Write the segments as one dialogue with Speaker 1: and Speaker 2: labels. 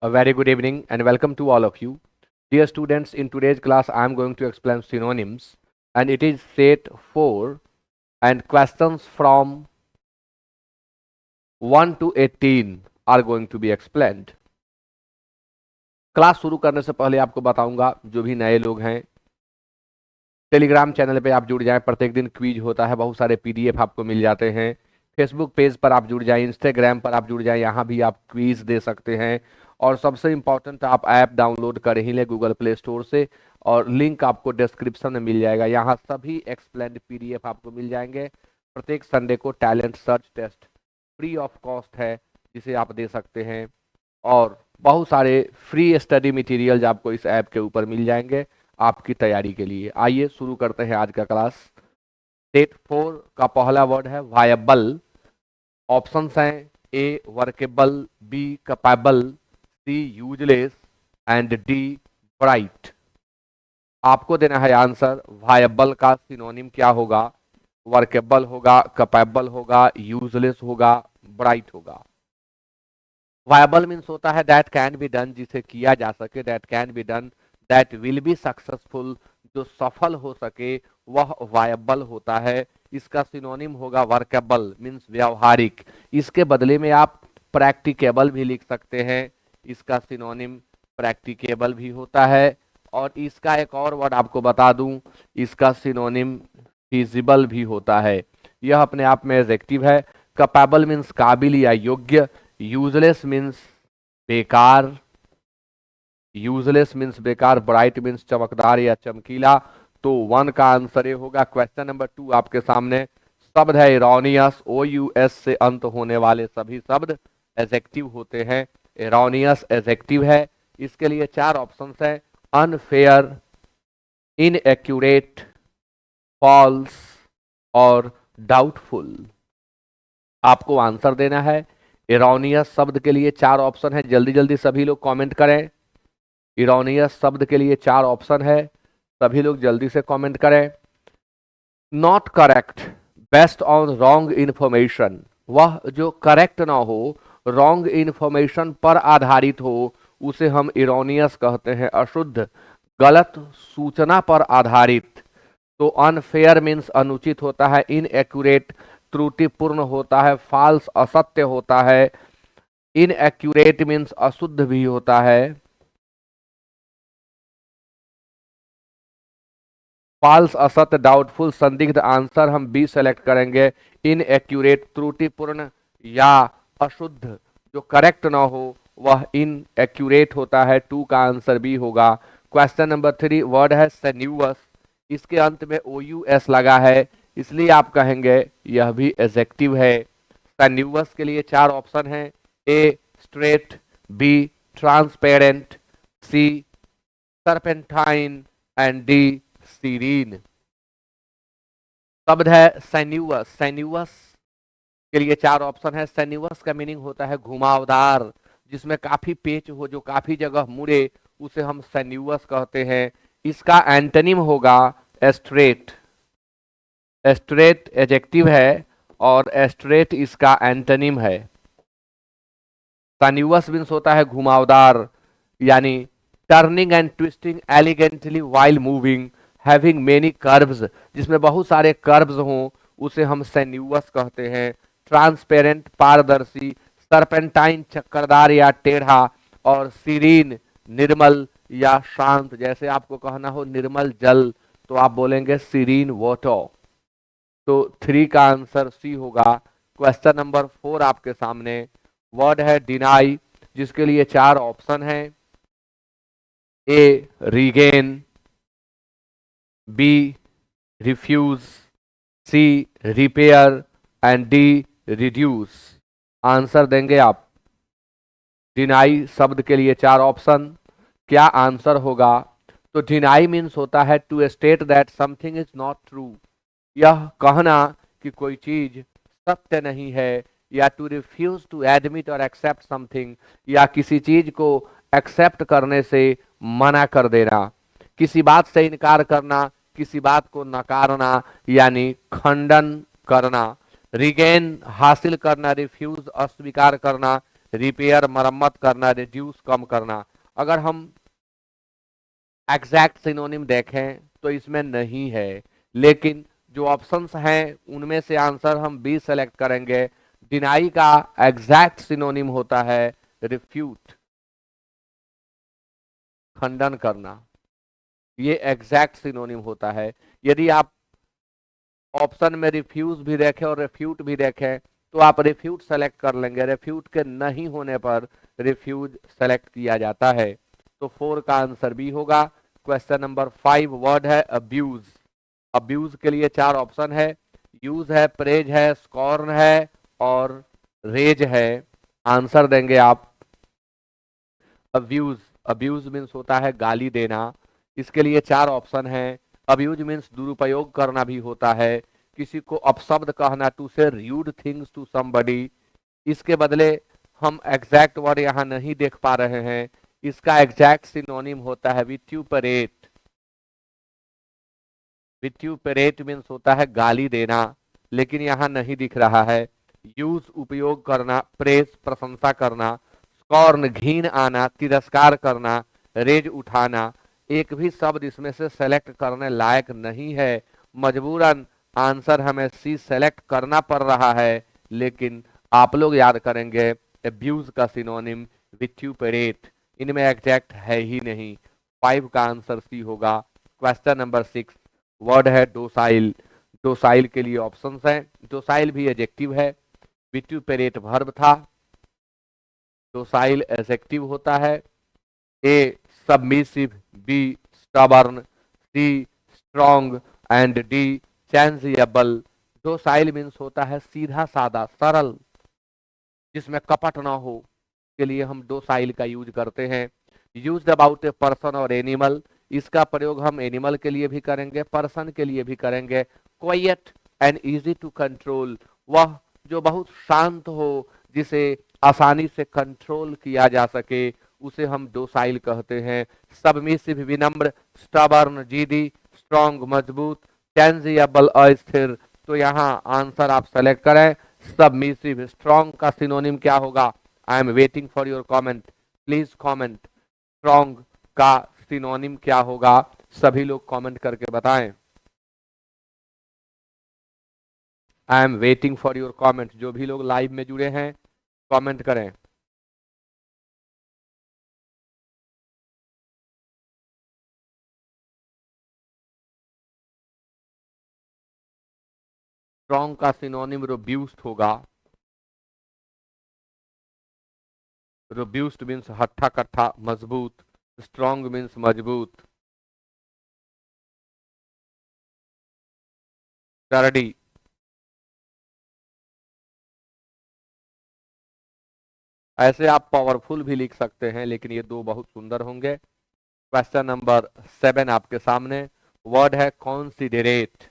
Speaker 1: A very good evening and welcome to all of you. Dear students, in today's class I am going to explain synonyms and it is set 4 and questions from 1 to 18 are going to be explained. Class शुरू करने से पहले आपको बताऊंगा जो भी नए लोग हैं टेलीग्राम चैनल पे आप जुड़ जाएं। प्रत्येक दिन क्विज होता है, बहुत सारे पीडीएफ आपको मिल जाते हैं। फेसबुक पेज पर आप जुड़ जाएं, इंस्टाग्राम पर आप जुड़ जाएं, यहाँ भी आप क्विज दे सकते हैं। और सबसे इम्पॉर्टेंट आप ऐप डाउनलोड कर ही लें गूगल प्ले स्टोर से और लिंक आपको डिस्क्रिप्शन में मिल जाएगा। यहाँ सभी एक्सप्लेन्ड पीडीएफ आपको मिल जाएंगे। प्रत्येक संडे को talent search test free of cost है जिसे आप दे सकते हैं और बहुत सारे फ्री स्टडी मटेरियल्स आपको इस ऐप के ऊपर मिल जाएंगे आपकी तैयारी के लिए। आइए शुरू करते हैं आज का क्लास। सेट 4 का पहला वर्ड है वायबल। ऑप्शंस हैं A workable, B capable, C useless and D bright. आपको देना है आंसर। वायबल का सिनोनिम क्या होगा? वर्केबल होगा, कैपेबल होगा, यूजलेस होगा, ब्राइट होगा। वायबल मीन्स होता है दैट कैन बी डन, जिसे किया जा सके, that can be done, that will be successful, जो सफल हो सके वह वायबल होता है। इसका सिनोनिम होगा वर्केबल मीन्स व्यावहारिक। इसके बदले में आप प्रैक्टिकेबल भी लिख सकते हैं। इसका सिनोनिम प्रैक्टिकेबल भी होता है। और इसका एक और वर्ड आपको बता दूं, इसका सिनोनिम फिजिबल भी होता है। यह अपने आप में एडजेक्टिव है। कैपेबल मीन्स काबिल या योग्य, यूजलेस मीन्स बेकार, यूजलेस मीन्स बेकार, ब्राइट मीन्स चमकदार या चमकीला। तो 1 का आंसर ये होगा। क्वेश्चन नंबर 2 आपके सामने। शब्द है इरोनियस। OUS से अंत होने वाले सभी शब्द एडजेक्टिव होते हैं। इरोनियस एडजेक्टिव है। इसके लिए 4 ऑप्शंस हैं: अनफेयर, इनएक्यूरेट, फॉल्स और डाउटफुल। आपको आंसर देना है। इरोनियस शब्द के लिए 4 ऑप्शन है, जल्दी जल्दी सभी लोग कमेंट करें। इरोनियस शब्द के लिए 4 ऑप्शन है, सभी लोग जल्दी से कमेंट करें। Not correct, based on wrong information. वह जो करेक्ट ना हो, रॉन्ग इन्फॉर्मेशन पर आधारित हो, उसे हम इरोनियस कहते हैं। अशुद्ध, गलत सूचना पर आधारित। तो अनफेयर मीन्स अनुचित होता है। इनएक्यूरेट त्रुटिपूर्ण होता है। फॉल्स असत्य होता है। इनएक्यूरेट मीन्स अशुद्ध भी होता है। फॉल्स असत्य, डाउटफुल संदिग्ध। आंसर हम बी सेलेक्ट करेंगे। इनएक्यूरेट त्रुटिपूर्ण या अशुद्ध, जो करेक्ट ना हो वह इनएक्यूरेट होता है। 2 का आंसर बी होगा। क्वेश्चन नंबर 3 वर्ड है सेन्यूअस। इसके अंत में OUS लगा है, इसलिए आप कहेंगे यह भी एडजेक्टिव है। सेन्यूअस के लिए 4 ऑप्शन हैं: A straight, B transparent, C serpentine and D serene. शब्द है सेन्यूअस। सेन्यूअस के लिए 4 ऑप्शन है। सेन्यूअस का मीनिंग होता है घुमावदार, जिसमें काफी पेच हो, जो काफी जगह मुड़े, उसे हम सेन्यूअस कहते हैं। इसका एंटोनिम होगा एस्ट्रेट। एस्ट्रेट एडजेक्टिव है और एस्ट्रेट इसका एंटोनिम है। सेन्यूअस मीन्स होता है घुमावदार, यानी turning and twisting elegantly while moving, having many curves, जिसमें बहुत सारे कर्व्स हों, उसे हम सेन्यूअस कहते हैं। ट्रांसपेरेंट पारदर्शी, सरपेंटाइन चक्करदार या टेढ़ा, और सीरीन निर्मल या शांत। जैसे आपको कहना हो निर्मल जल, तो आप बोलेंगे सीरीन वाटर। तो 3 का आंसर सी होगा। क्वेश्चन नंबर 4 आपके सामने। वर्ड है डिनाई, जिसके लिए 4 ऑप्शन हैं: A regain, B refuse, C repair and D reduce. Answer देंगे आप। डिनाई शब्द के लिए 4 ऑप्शन, क्या आंसर होगा? तो डिनाई मीन्स होता है to state that something is not true, यह कहना कि कोई चीज सत्य नहीं है, या टू रिफ्यूज टू एडमिट और एक्सेप्ट समथिंग, या किसी चीज को एक्सेप्ट करने से मना कर देना, किसी बात से इनकार करना, किसी बात को नकारना यानी खंडन करना। रिगेन हासिल करना, रिफ्यूज अस्वीकार करना, रिपेयर मरम्मत करना, रिड्यूस कम करना। अगर हम एग्जैक्ट सिनोनिम देखें तो इसमें नहीं है, लेकिन जो ऑप्शंस हैं उनमें से आंसर हम बी सेलेक्ट करेंगे। डिनाई का एग्जैक्ट सिनोनिम होता है रिफ्यूट, खंडन करना, ये एग्जैक्ट सिनोनिम होता है। यदि आप ऑप्शन में रिफ्यूज भी देखें और रिफ्यूट भी देखें तो आप रिफ्यूट सेलेक्ट कर लेंगे, रिफ्यूट के नहीं होने पर रिफ्यूज सेलेक्ट किया जाता है। तो 4 का आंसर बी होगा। क्वेश्चन नंबर 5 वर्ड है अब्यूज। अब्यूज के लिए 4 ऑप्शन है, यूज है, प्रेज है, स्कॉर्न है और रेज है। आंसर देंगे आप अब्यूज। अब्यूज मीन्स होता है गाली देना। इसके लिए 4 ऑप्शन है। अब्यूज मीन्स दुरुपयोग करना भी होता है, किसी को अपशब्द कहना, टू से र्यूड थिंग्स टू समबडी। इसके बदले हम एग्जैक्ट वर्ड यहाँ नहीं देख पा रहे हैं, इसका एग्जैक्ट सिनोनिम होता है विट्यूपरेट। विट्यूपरेट मीन्स होता है गाली देना, लेकिन यहाँ नहीं दिख रहा है। यूज उपयोग करना, प्रेस प्रशंसा करना, स्कॉर्न घिन आना, तिरस्कार करना, रेज उठाना। एक भी शब्द इसमें से सेलेक्ट करने लायक नहीं है, मजबूरन आंसर हमें सी सेलेक्ट करना पड़ रहा है। लेकिन आप लोग याद करेंगे एब्यूज का सिनोनिम विट्यूपरेट, इनमें एग्जैक्ट है ही नहीं। 5 का आंसर सी होगा। क्वेश्चन नंबर 6 वर्ड है डोसाइल। डोसाइल के लिए ऑप्शंस हैं। डोसाइल भी एडजेक्टिव है, विट्यूपेरेट वर्ब था, डोसाइल एडजेक्टिव होता है। A submissive, B stubborn, C strong and D changeable. Docile means होता है सीधा सादा सरल, जिसमें कपट ना हो, के लिए हम डोसाइल का यूज करते हैं। यूज्ड अबाउट ए पर्सन और एनिमल, इसका प्रयोग हम एनिमल के लिए भी करेंगे, पर्सन के लिए भी करेंगे। Quiet and easy to control, वह जो बहुत शांत हो, जिसे आसानी से कंट्रोल किया जा सके, उसे हम डोसाइल कहते हैं। सबमिसिव विनम्र, स्टबर्न जिदी, स्ट्रॉन्ग मजबूत, टेंजिएबल अस्थिर। तो यहाँ आंसर आप सेलेक्ट करें सबमिसिव। स्ट्रॉन्ग का सिनोनिम क्या होगा? I am waiting for your comment, please comment. Strong का सिनोनिम क्या होगा? सभी लोग कमेंट करके बताएं। I am waiting for your comment. जो भी लोग लाइव में जुड़े हैं कमेंट करें। स्ट्रॉन्ग का सिनोनिम रोब्यूस्ट होगा। रोब्यूस्ट मीन्स हट्ठा कट्ठा मजबूत, स्ट्रॉन्ग मीन्स मजबूत, स्टर्डी। ऐसे आप पावरफुल भी लिख सकते हैं, लेकिन ये दो बहुत सुंदर होंगे। क्वेश्चन नंबर 7 आपके सामने वर्ड है कॉन्सिडरेट।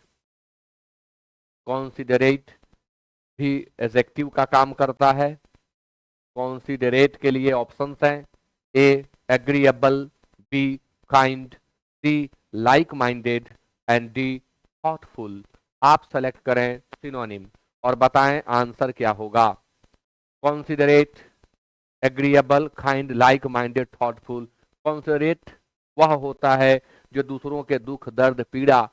Speaker 1: कॉन्सिडरेट भी एडजेक्टिव का काम करता है। कॉन्सिडरेट के लिए ऑप्शंस हैं। A agreeable, B kind, C like minded and D thoughtful. आप सेलेक्ट करें सिनोनिम और बताएं आंसर क्या होगा। Considerate, agreeable, kind, like minded, thoughtful. Considerate वह होता है जो दूसरों के दुख दर्द पीड़ा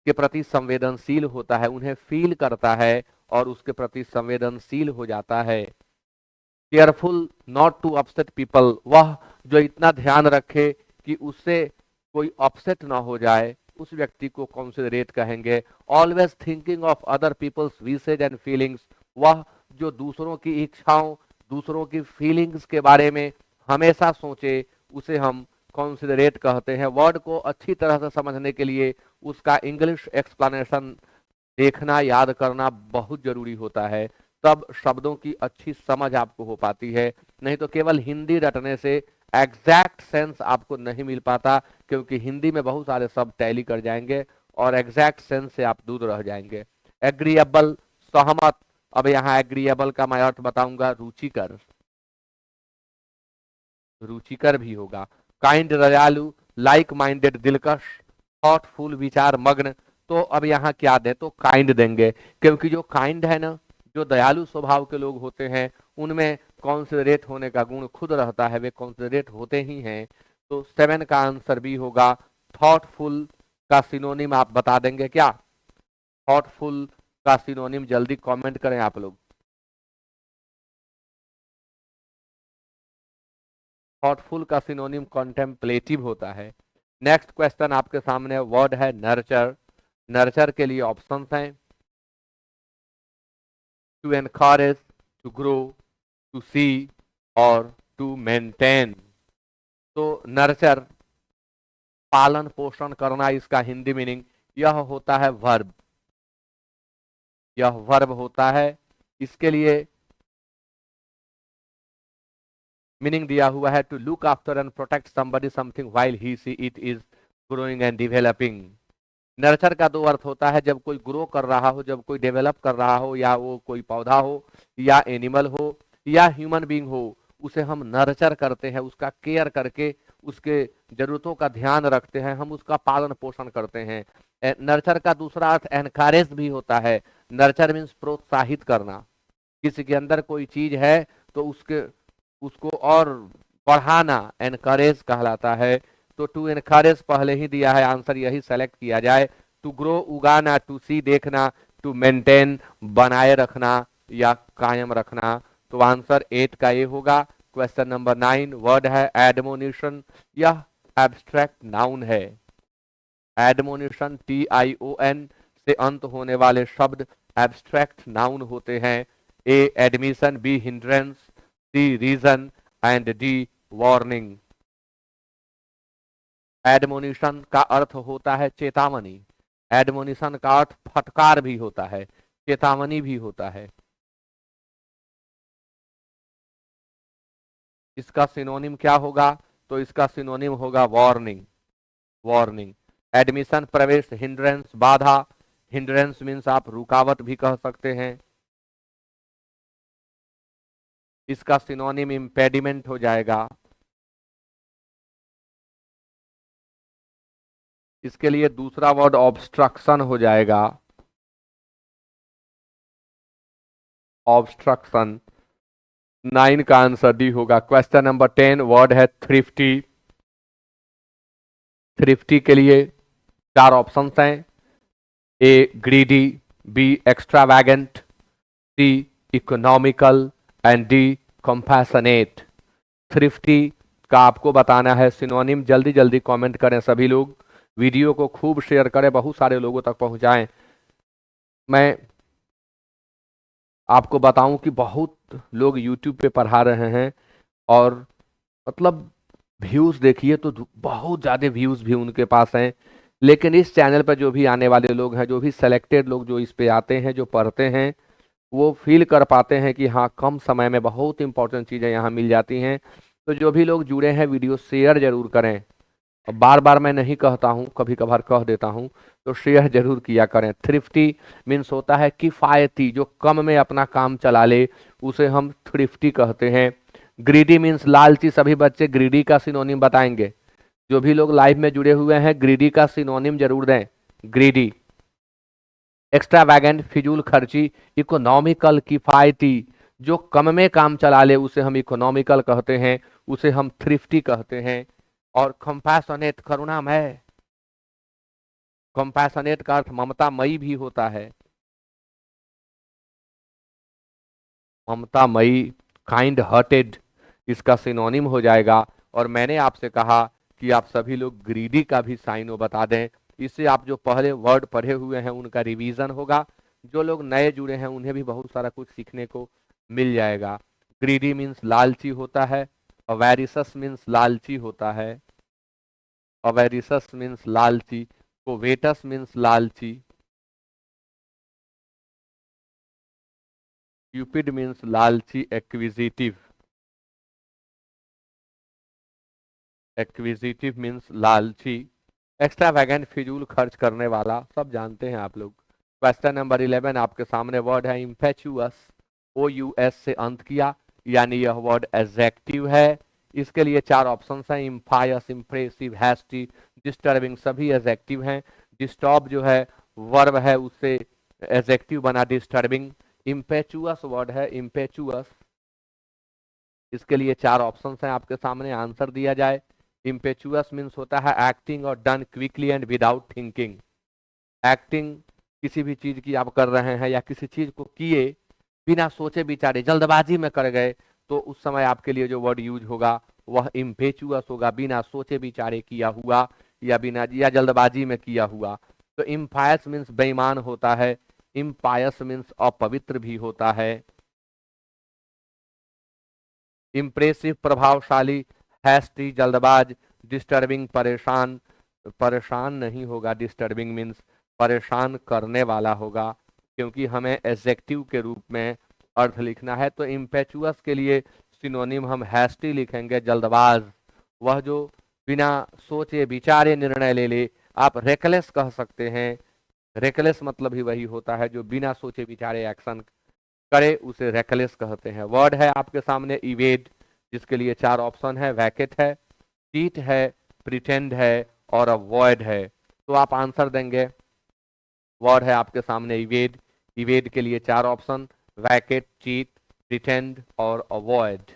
Speaker 1: के प्रति संवेदनशील होता है, उन्हें फील करता है और उसके प्रति संवेदनशील हो जाता है। Careful not to upset people, वह जो इतना ध्यान रखे कि उससे कोई अपसेट ना हो जाए, उस व्यक्ति को कॉन्सिडरेट कहेंगे। Always thinking of other people's wishes and feelings, वह जो दूसरों की इच्छाओं, दूसरों की फीलिंग्स के बारे में हमेशा सोचे, उसे हम कॉन्सिडरेट कहते हैं। वर्ड को अच्छी तरह से समझने के लिए उसका इंग्लिश एक्सप्लेनेशन देखना, याद करना बहुत जरूरी होता है, तब शब्दों की अच्छी समझ आपको हो पाती है। नहीं तो केवल हिंदी रटने से एग्जैक्ट सेंस आपको नहीं मिल पाता, क्योंकि हिंदी में बहुत सारे शब्द टैली कर जाएंगे और एग्जैक्ट सेंस से आप दूर रह जाएंगे। एग्रीएबल सहमत, अब यहाँ एग्रीएबल का मैं अर्थ बताऊंगा रुचिकर, रुचिकर भी होगा। काइंड दयालु, लाइक माइंडेड दिलकश, थॉटफुल विचार मग्न। तो अब यहाँ क्या दें? तो काइंड देंगे, क्योंकि जो काइंड है ना, जो दयालु स्वभाव के लोग होते हैं उनमें कॉन्सिडरेट होने का गुण खुद रहता है, वे कॉन्सिडरेट होते ही हैं। तो 7 का आंसर बी होगा। थॉटफुल का सिनोनिम आप बता देंगे क्या? थॉटफुल का सिनोनिम जल्दी कमेंट करें आप लोग। थॉटफुल का सिनोनिम कॉन्टेम्पलेटिव होता है। नेक्स्ट क्वेश्चन आपके सामने वर्ड है नर्चर। नर्चर के लिए ऑप्शंस हैं to encourage, to grow, to see और टू मेंटेन। तो नर्चर पालन पोषण करना, इसका हिंदी मीनिंग यह होता है वर्ब। यह वर्ब होता है। इसके लिए मीनिंग दिया हुआ है to look after and protect somebody something while he see it is growing and developing. Nurture का दो अर्थ होता है, जब कोई ग्रो कर रहा हो, जब कोई डेवलप कर रहा हो, या वो कोई पौधा हो या एनिमल हो या ह्यूमन बीइंग हो, उसे हम नर्चर करते हैं, उसका केयर करके उसके जरूरतों का ध्यान रखते हैं, हम उसका पालन पोषण करते हैं। नर्चर का दूसरा अर्थ एनकरेज भी होता है। नर्चर मीन्स प्रोत्साहित करना। किसी के अंदर कोई चीज है तो उसके उसको और बढ़ाना एनकरेज कहलाता है। तो टू एनकरेज पहले ही दिया है, आंसर यही सेलेक्ट किया जाए। टू ग्रो उगाना, टू सी देखना, टू मेंटेन बनाए रखना या कायम रखना। तो आंसर 8 का ये होगा। क्वेश्चन नंबर 9 वर्ड है एडमोनिशन। यह एब्स्ट्रैक्ट नाउन है। एडमोनिशन TION से अंत होने वाले शब्द एब्स्ट्रैक्ट नाउन होते हैं। A admission, B hindrance, C reason and D warning. Admonition का अर्थ होता है चेतावनी। एडमोनिशन का अर्थ फटकार भी होता है, चेतावनी भी होता है। इसका सिनोनिम क्या होगा? तो इसका सिनोनिम होगा वार्निंग। वार्निंग। एडमिशन प्रवेश, हिंड्रेंस बाधा। हिंड्रेंस मीन्स आप रुकावट भी कह सकते हैं। इसका सिनोनिम इम्पेडिमेंट हो जाएगा। इसके लिए दूसरा वर्ड ऑब्स्ट्रक्शन हो जाएगा। ऑब्स्ट्रक्शन। 9 का आंसर डी होगा। क्वेश्चन नंबर 10 वर्ड है थ्रिफ्टी। थ्रिफ्टी के लिए 4 ऑप्शंस हैं। A greedy, B extravagant, C economical and D compassionate. Thrifty का आपको बताना है सिनोनिम। जल्दी जल्दी कमेंट करें सभी लोग। वीडियो को खूब शेयर करें, बहुत सारे लोगों तक पहुंचाएं। मैं आपको बताऊं कि बहुत लोग YouTube पे पढ़ा रहे हैं और मतलब व्यूज देखिए तो बहुत ज़्यादा व्यूज भी उनके पास हैं। लेकिन इस चैनल पर जो भी आने वाले लोग हैं, जो भी सेलेक्टेड लोग जो इस पे आते हैं, जो पढ़ते हैं, वो फील कर पाते हैं कि हाँ, कम समय में बहुत इंपॉर्टेंट चीज़ें यहाँ मिल जाती हैं। तो जो भी लोग जुड़े हैं, वीडियो शेयर जरूर करें। और बार बार मैं नहीं कहता हूँ, कभी कभार कह देता हूँ, तो शेयर जरूर किया करें। थ्रिफ्टी मीन्स होता है किफ़ायती, जो कम में अपना काम चला ले, उसे हम थ्रिफ्टी कहते हैं। ग्रीडी मीन्स लालची। सभी बच्चे ग्रीडी का सिनोनिम बताएंगे। जो भी लोग लाइव में जुड़े हुए हैं, ग्रीडी का सिनोनिम जरूर दें। ग्रीडी। एक्स्ट्रावैगेंट फिजूल खर्ची। इकोनॉमिकल किफायती, जो कम में काम चला ले उसे हम इकोनॉमिकल कहते हैं, उसे हम थ्रिफ्टी कहते हैं। और कंपैशनेट करुणामय। कंपैशनेट का अर्थ ममतामयी भी होता है। ममतामयी, काइंड हार्टेड, इसका सिनोनिम हो जाएगा। और मैंने आपसे कहा कि आप सभी लोग ग्रीडी का भी साइनो बता दें। इससे आप जो पहले वर्ड पढ़े हुए हैं उनका रिवीजन होगा। जो लोग नए जुड़े हैं उन्हें भी बहुत सारा कुछ सीखने को मिल जाएगा। ग्रीडी मीन्स लालची होता है। अवेरिसस मीन्स लालची होता है। अवेरिसस मीन्स लालची। कोवेटस मीन्स लालची। क्यूपिड मीन्स लालची। एक्विजिटिव। एक्विजिटिव मीन्स लालची। एक्स्ट्रावैगेंट फिजूल खर्च करने वाला, सब जानते हैं आप लोग। क्वेश्चन नंबर 11 आपके सामने वर्ड है इम्पेचुअस। OUS से अंत किया, यानी यह वर्ड एडजेक्टिव है। इसके लिए 4 ऑप्शंस हैं। इम्पायस, इम्प्रेसिव, हैस्टी, डिस्टर्बिंग, सभी एडजेक्टिव हैं। डिस्टर्ब जो है वर्ब है, उससे एडजेक्टिव बना डिस्टर्बिंग। इम्पेचुअस वर्ड है, इम्पेचुअस। इसके लिए चार ऑप्शंस हैं आपके सामने, आंसर दिया जाए। इम्पेचुअस मीन्स होता है एक्टिंग और done quickly and without thinking. Acting किसी भी चीज की आप कर रहे हैं या किसी चीज को किए बिना सोचे विचारे जल्दबाजी में कर गए, तो उस समय आपके लिए जो वर्ड यूज होगा वह इम्पेचुअस होगा, बिना सोचे विचारे किया हुआ या बिना या जल्दबाजी में किया हुआ। तो इम्पायस मीन्स बेईमान होता है, इम्पायस मीन्स अपवित्र भी होता है। इम्प्रेसिव प्रभावशाली, हैस्टी जल्दबाज, डिस्टर्बिंग परेशान, परेशान नहीं होगा, डिस्टर्बिंग मीन्स परेशान करने वाला होगा, क्योंकि हमें एडजेक्टिव के रूप में अर्थ लिखना है। तो इम्पेचुअस के लिए सिनोनिम हम हैस्टी लिखेंगे, जल्दबाज, वह जो बिना सोचे विचारे निर्णय ले ले। आप रेकलेस कह सकते हैं, रेकलेस मतलब ही वही होता है जो बिना सोचे विचारे एक्शन करे, उसे रेकलेस कहते हैं। वर्ड है आपके सामने इवेड, जिसके लिए चार ऑप्शन है, वैकेट है, चीट है, प्रिटेंड है और अवॉइड है। तो आप आंसर देंगे, वर्ड है आपके सामने इवेड, इवेड के लिए चार ऑप्शन, वैकेट, चीट, प्रिटेंड और अवॉइड।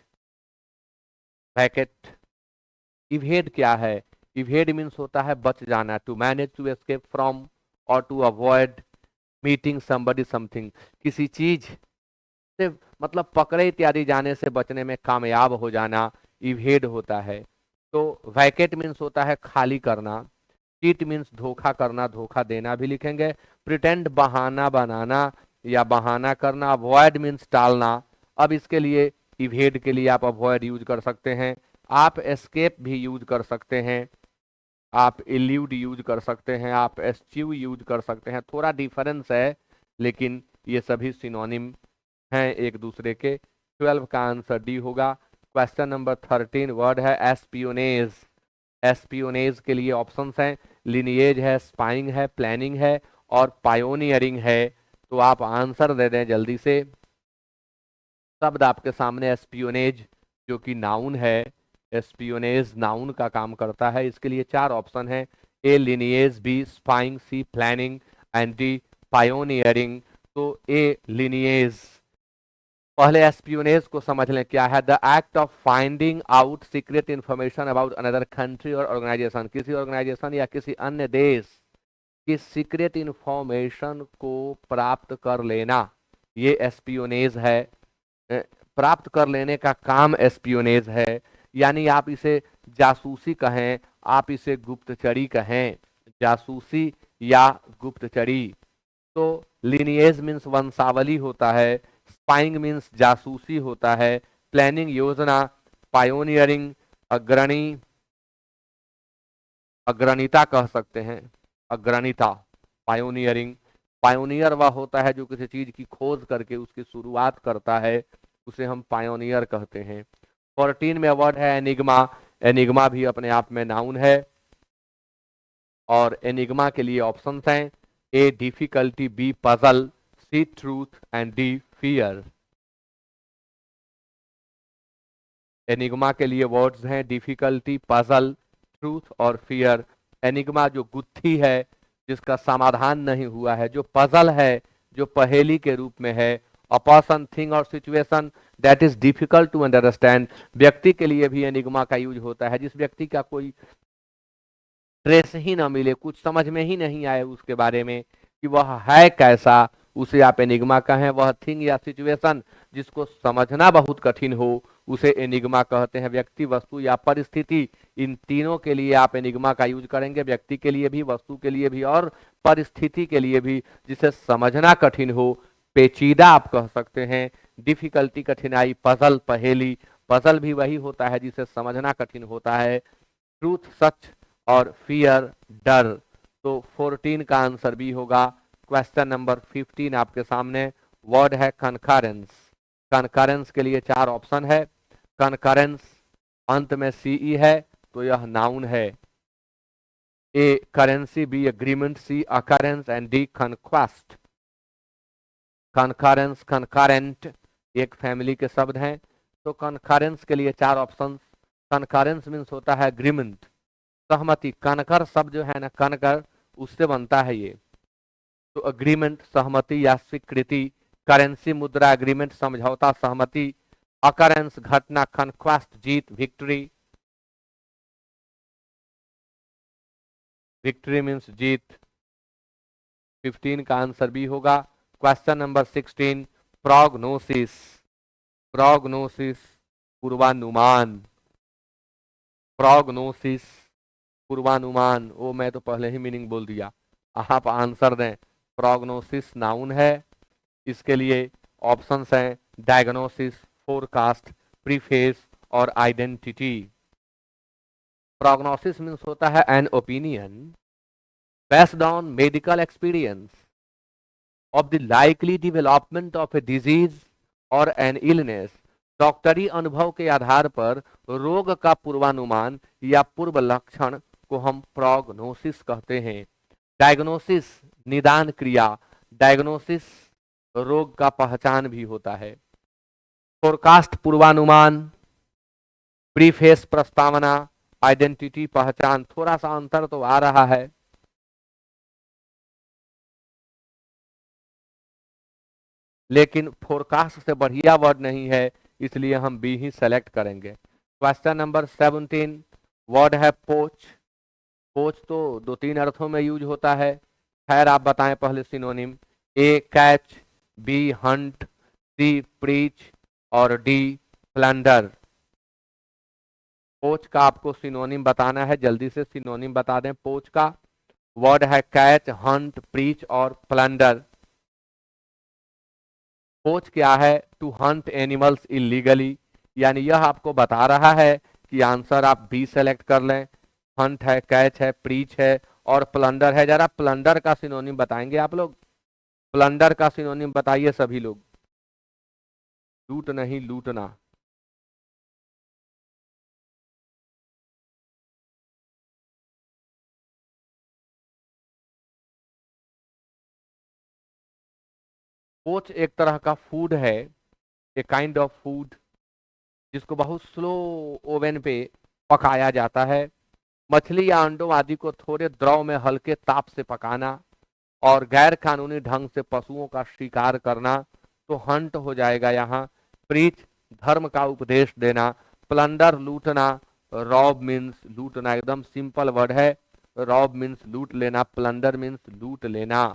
Speaker 1: वैकेट, इवेड क्या है? इवेड मीन्स होता है बच जाना, to manage to escape from और to avoid meeting somebody something, किसी चीज से मतलब पकड़े इत्यादि जाने से बचने में कामयाब हो जाना इवेड होता है। तो वैकेट मीन्स होता है खाली करना, चीट मीन्स धोखा करना, धोखा देना भी लिखेंगे, प्रिटेंड बहाना बनाना या बहाना करना, अवॉइड मीन्स टालना। अब इसके लिए इवेड के लिए आप अवॉइड यूज कर सकते हैं, आप एस्केप भी यूज कर सकते हैं, आप इल्यूड यूज कर सकते हैं, आप एस्च्यू यूज कर सकते हैं, थोड़ा डिफरेंस है लेकिन ये सभी सिनोनिम हैं एक दूसरे के। 12 का आंसर डी होगा। क्वेश्चन नंबर 13 वर्ड है एस्पियोनेज। एस्पियोनेज के लिए ऑप्शंस हैं, लिनिएज है, स्पाइंग है, प्लानिंग है और पायोनियरिंग है। तो आप आंसर दे दें जल्दी से। शब्द आपके सामने एस्पियोनेज जो कि नाउन है, एस्पियोनेज नाउन का काम करता है। इसके लिए चार ऑप्शन है, A lineage, B spying, C planning and D pioneering. तो ए लिनिएज। पहले एस्पियोनेज को समझ लें क्या है। The act of finding out secret information about another country और ऑर्गेनाइजेशन, किसी ऑर्गेनाइजेशन या किसी अन्य देश की सीक्रेट इंफॉर्मेशन को प्राप्त कर लेना, ये एस्पियोनेज है। प्राप्त कर लेने का काम एस्पियोनेज है, यानी आप इसे जासूसी कहें, आप इसे गुप्तचरी कहें, जासूसी या गुप्तचरी। तो लिनिएज मीन्स वंशावली होता है, स्पाइंग मीन्स जासूसी होता है, प्लानिंग योजना, पायोनियरिंग अग्रणी, अग्रणीता कह सकते हैं, अग्रणीता, पायोनियरिंग। पायोनियर वह होता है जो किसी चीज की खोज करके उसकी शुरुआत करता है, उसे हम पायोनियर कहते हैं। 14 में वर्ड है एनिग्मा। एनिग्मा भी अपने आप में नाउन है और एनिग्मा के लिए ऑप्शंस हैं, A difficulty, B puzzle, C truth and D fear. Enigma के लिए वर्ड्स हैं डिफिकल्टी, पजल, ट्रूथ और फियर। एनिग्मा जो गुत्थी है जिसका समाधान नहीं हुआ है, जो पजल है जो पहेली के रूप में है, अ पर्सन, थिंग और situation that is difficult to understand. व्यक्ति के लिए भी एनिग्मा का यूज होता है, जिस व्यक्ति का कोई ट्रेस ही ना मिले, कुछ समझ में ही नहीं आए उसके बारे में कि वह है कैसा, उसे आप एनिग्मा कहें। वह थिंग या सिचुएशन जिसको समझना बहुत कठिन हो, उसे एनिग्मा कहते हैं। व्यक्ति, वस्तु या परिस्थिति, इन तीनों के लिए आप एनिग्मा का यूज करेंगे, व्यक्ति के लिए भी, वस्तु के लिए भी और परिस्थिति के लिए भी, जिसे समझना कठिन हो, पेचीदा आप कह सकते हैं। डिफिकल्टी कठिनाई, पजल पहेली, पजल भी वही होता है जिसे समझना कठिन होता है, ट्रूथ सच और फियर डर। तो 14 का आंसर बी होगा। क्वेश्चन नंबर 15 आपके सामने वर्ड है कनकरेंस। कनकरेंस के लिए चार ऑप्शन है, कनकरेंस अंत में सीई है तो यह नाउन है, A currency, B agreement, C occurrence and D conquest. Concurrence, concurrent एक फैमिली के शब्द हैं। तो कनकरेंस के लिए चार ऑप्शन। कनकरेंस मीन्स होता है एग्रीमेंट, सहमति। कनकर शब्द जो है ना, कनकर, उससे बनता है ये। तो अग्रीमेंट सहमति या स्वीकृति, करेंसी मुद्रा, एग्रीमेंट समझौता सहमति, अकरेंस घटना, कॉन्क्वेस्ट जीत, विक्ट्री, विक्ट्री मीन्स जीत। 15 का आंसर बी होगा। क्वेश्चन नंबर 16, प्रोग्नोसिस, प्रोग्नोसिस पूर्वानुमान, प्रोग्नोसिस पूर्वानुमान। ओ मैं तो पहले ही मीनिंग बोल दिया, आप आंसर दें। प्रोग्नोसिस नाउन है, इसके लिए ऑप्शंस हैं डायग्नोसिस, फोरकास्ट, प्रीफेस और आइडेंटिटी। प्रोग्नोसिस मीन्स होता है an opinion based on medical experience of the likely development of a disease or an illness। डॉक्टरी अनुभव के आधार पर रोग का पूर्वानुमान या पूर्व लक्षण को हम प्रोग्नोसिस कहते हैं। डायग्नोसिस निदान क्रिया, डायग्नोसिस रोग का पहचान भी होता है। फोरकास्ट पूर्वानुमान, प्रीफेस प्रस्तावना, आइडेंटिटी पहचान। थोड़ा सा अंतर तो आ रहा है, लेकिन फोरकास्ट से बढ़िया वर्ड नहीं है, इसलिए हम बी ही सेलेक्ट करेंगे। क्वेश्चन नंबर 17, वर्ड है पोच। पोच तो दो तीन अर्थों में यूज होता है, खैर आप बताएं पहले सिनोनिम। ए कैच, बी हंट, सी प्रीच और डी प्लंडर। पोच का आपको सिनोनिम बताना है, जल्दी से सिनोनिम बता दें पोच का। वर्ड है कैच, हंट, प्रीच और प्लंडर। पोच क्या है? टू हंट एनिमल्स इलीगली, यानी यह आपको बता रहा है कि आंसर आप बी सेलेक्ट कर लें। हंट है, कैच है, प्रीच है और प्लंडर है। जरा प्लंडर का सिनोनिम बताएंगे आप लोग, प्लंडर का सिनोनिम बताइए सभी लोग। लूट नहीं, लूटना। पोच एक तरह का फूड है, ए काइंड ऑफ फूड जिसको बहुत स्लो ओवन पे पकाया जाता है। मछली या अंडों आदि को थोड़े द्रव में हल्के ताप से पकाना और गैर कानूनी ढंग से पशुओं का शिकार करना तो हंट हो जाएगा यहाँ। प्रीच धर्म का उपदेश देना, प्लंडर लूटना, रॉब मीन्स लूटना, एकदम सिंपल वर्ड है। रॉब मीन्स लूट लेना, प्लंडर मीन्स लूट लेना।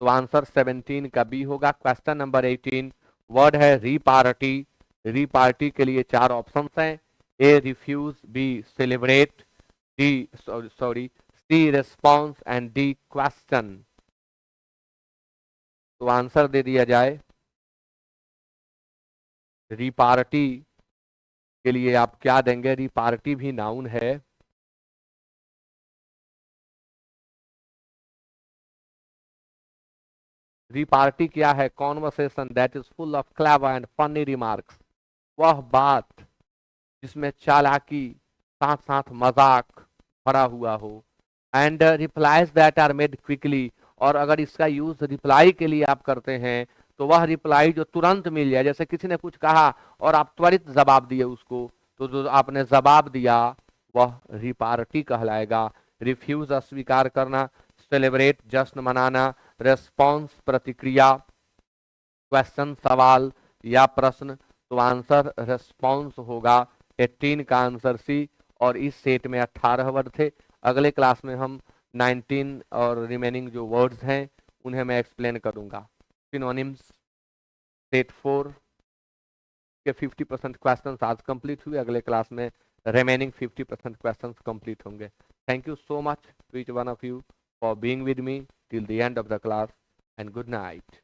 Speaker 1: तो आंसर 17 का बी होगा। क्वेश्चन नंबर 18, वर्ड है रीपार्टी। रीपार्टी के लिए चार ऑप्शन हैं, A refuse, B celebrate, D sorry C response and D question. तो आंसर दे दिया जाए। रिपार्टी के लिए आप क्या देंगे? रिपार्टी भी नाउन है। रिपार्टी क्या है? Conversation that is full of clever and funny remarks. वह बात जिसमें चालाकी साथ साथ मजाक भरा हुआ हो। And replies that are made quickly, और अगर इसका यूज रिप्लाई के लिए आप करते हैं तो वह रिप्लाई जो तुरंत मिल जाए, जैसे किसी ने कुछ कहा और आप त्वरित जवाब दिए उसको, तो जो आपने जवाब दिया वह रिपार्टी कहलाएगा। रिफ्यूज अस्वीकार करना, सेलिब्रेट जश्न मनाना, रेस्पॉन्स प्रतिक्रिया, क्वेश्चन सवाल या प्रश्न। तो आंसर रेस्पॉन्स होगा। 18 का आंसर सी। और इस सेट में 18 वर्ड थे। अगले क्लास में हम 19 और रिमेनिंग जो वर्ड्स हैं उन्हें मैं एक्सप्लेन करूंगा। सिनोनिम्स सेट 4 के 50% क्वेश्चन आज कंप्लीट हुए। अगले क्लास में रिमेनिंग 50% क्वेश्चन कंप्लीट होंगे। Thank you so much to each one of you for being with me till the end of the class and good night.